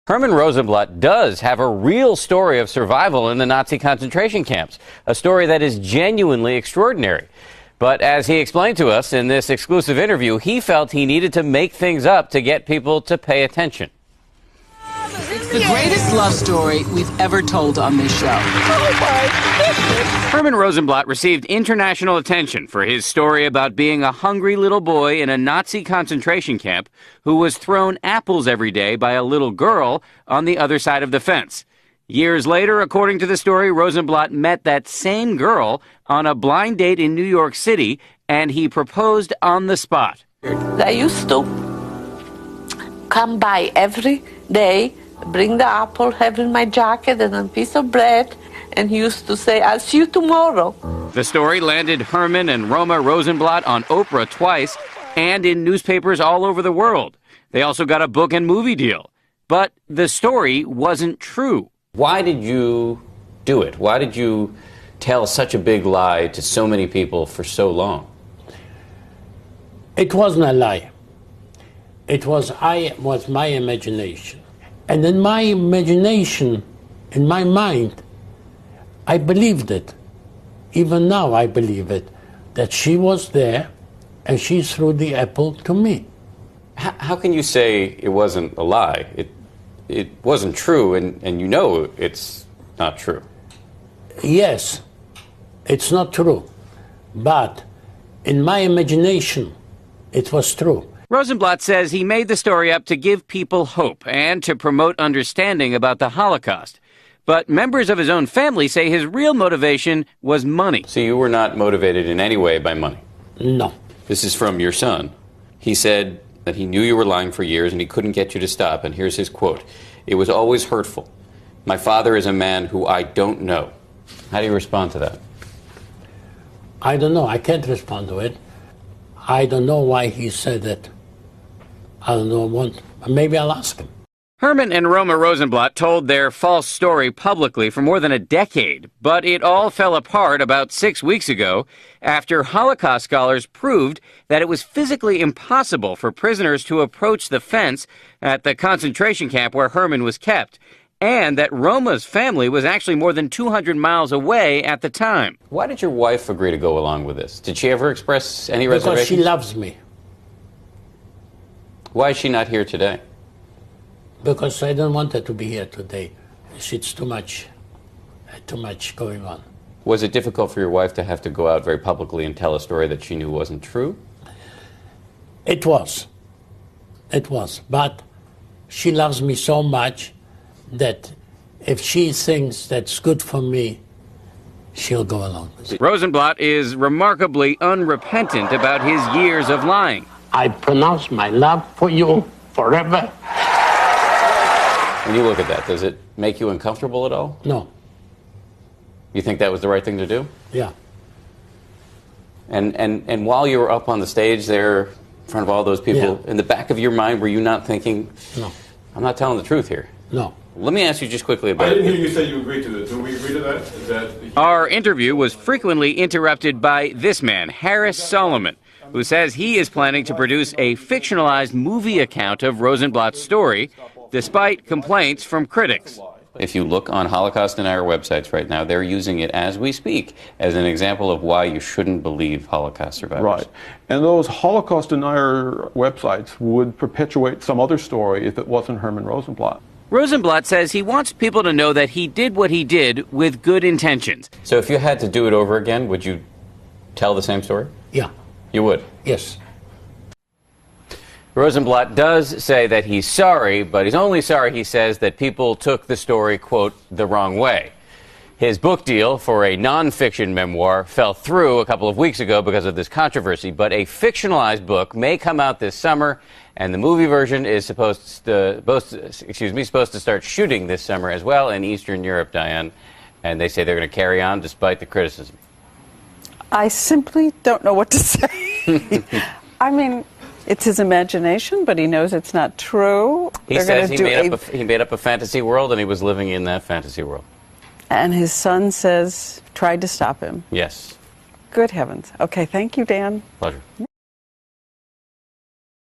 Herman Rosenblatt does have a real story of survival in the Nazi concentration camps, a story that is genuinely extraordinary. But as he explained to us in this exclusive interview, he felt he needed to make things up to get people to pay attention. It's the greatest love story we've ever told on this show. Herman Rosenblatt received international attention for his story about being a hungry little boy in a Nazi concentration camp who was thrown apples every day by a little girl on the other side of the fence. Years later, according to the story, Rosenblatt met that same girl on a blind date in New York City, and he proposed on the spot. I used to come by every day, bring the apple, have in my jacket and a piece of bread, and he used to say, "I'll see you tomorrow." The story landed Herman and Roma Rosenblatt on Oprah twice and in newspapers all over the world. They also got a book and movie deal. But the story wasn't true. Why did you do it? Why did you tell such a big lie to so many people for so long? It wasn't a lie. It was my imagination. And in my imagination, in my mind, I believed it. Even now I believe it, that she was there and she threw the apple to me. How can you say it wasn't a lie? It wasn't true, and you know it's not true. Yes, it's not true. But in my imagination, it was true. Rosenblatt says he made the story up to give people hope and to promote understanding about the Holocaust. But members of his own family say his real motivation was money. So you were not motivated in any way by money? No. This is from your son. He said that he knew you were lying for years and he couldn't get you to stop. And here's his quote. "It was always hurtful. My father is a man who I don't know." How do you respond to that? I don't know. I can't respond to it. I don't know why he said it. I don't know. Maybe I'll ask him. Herman and Roma Rosenblatt told their false story publicly for more than a decade, but it all fell apart about 6 weeks ago after Holocaust scholars proved that it was physically impossible for prisoners to approach the fence at the concentration camp where Herman was kept, and that Roma's family was actually more than 200 miles away at the time. Why did your wife agree to go along with this? Did she ever express any reservations? Because she loves me. Why is she not here today? Because I don't want her to be here today. It's too much going on. Was it difficult for your wife to have to go out very publicly and tell a story that she knew wasn't true? It was. It was. But she loves me so much that if she thinks that's good for me, she'll go along with it. Rosenblatt is remarkably unrepentant about his years of lying. I pronounce my love for you forever. When you look at that, does it make you uncomfortable at all? No. You think that was the right thing to do? Yeah. And while you were up on the stage there in front of all those people, in the back of your mind, were you not thinking, no, I'm not telling the truth here? No. Let me ask you just quickly about... I didn't hear you say you agreed to it. Do we agree to that? Our interview was frequently interrupted by this man, Harris Solomon, who says he is planning to produce a fictionalized movie account of Rosenblatt's story, despite complaints from critics. If you look on Holocaust Denier websites right now, they're using it as we speak as an example of why you shouldn't believe Holocaust survivors. Right. And those Holocaust Denier websites would perpetuate some other story if it wasn't Herman Rosenblatt. Rosenblatt says he wants people to know that he did what he did with good intentions. So if you had to do it over again, would you tell the same story? Yeah. You would? Yes. Rosenblatt does say that he's sorry, but he's only sorry, he says, that people took the story, quote, the wrong way. His book deal for a nonfiction memoir fell through a couple of weeks ago because of this controversy, but a fictionalized book may come out this summer, and the movie version is supposed to start shooting this summer as well in Eastern Europe, Diane, and they say they're going to carry on despite the criticism. I simply don't know what to say. I mean, it's his imagination, but he knows it's not true. He says he made up a fantasy world, and he was living in that fantasy world. And his son says, tried to stop him. Yes. Good heavens. Okay, thank you, Dan. Pleasure.